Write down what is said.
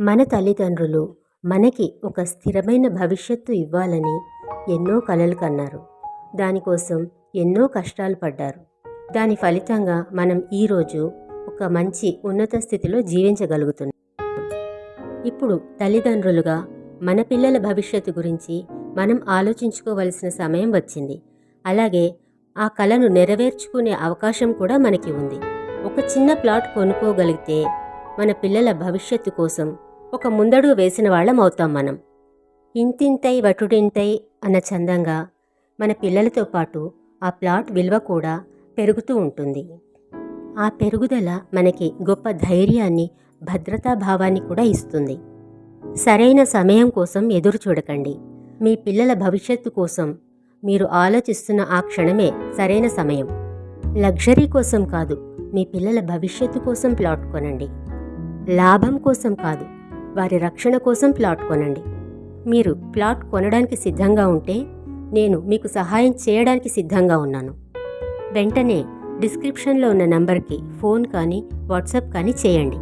మన తల్లిదండ్రులు మనకి ఒక స్థిరమైన భవిష్యత్తు ఇవ్వాలని ఎన్నో కలలు కన్నారు. దానికోసం ఎన్నో కష్టాలు పడ్డారు. దాని ఫలితంగా మనం ఈరోజు ఒక మంచి ఉన్నత స్థితిలో జీవించగలుగుతున్నాం. ఇప్పుడు తల్లిదండ్రులుగా మన పిల్లల భవిష్యత్తు గురించి మనం ఆలోచించుకోవలసిన సమయం వచ్చింది. అలాగే ఆ కలను నెరవేర్చుకునే అవకాశం కూడా మనకి ఉంది. ఒక చిన్న ప్లాట్ కొనుక్కోగలిగితే మన పిల్లల భవిష్యత్తు కోసం ఒక ముందడుగు వేసిన వాళ్ళం అవుతాం మనం. ఇంతింతై వటుడింతై అన్న చందంగా మన పిల్లలతో పాటు ఆ ప్లాట్ విలువ కూడా పెరుగుతూ ఉంటుంది. ఆ పెరుగుదల మనకి గొప్ప ధైర్యాన్ని, భద్రతాభావాన్ని కూడా ఇస్తుంది. సరైన సమయం కోసం ఎదురు చూడకండి. మీ పిల్లల భవిష్యత్తు కోసం మీరు ఆలోచిస్తున్న ఆ క్షణమే సరైన సమయం. లగ్జరీ కోసం కాదు, మీ పిల్లల భవిష్యత్తు కోసం ప్లాట్ కొనండి. లాభం కోసం కాదు, వారి రక్షణ కోసం ప్లాట్ కొనండి. మీరు ప్లాట్ కొనడానికి సిద్ధంగా ఉంటే నేను మీకు సహాయం చేయడానికి సిద్ధంగా ఉన్నాను. వెంటనే డిస్క్రిప్షన్లో ఉన్న నంబర్కి ఫోన్ కానీ వాట్సాప్ కానీ చేయండి.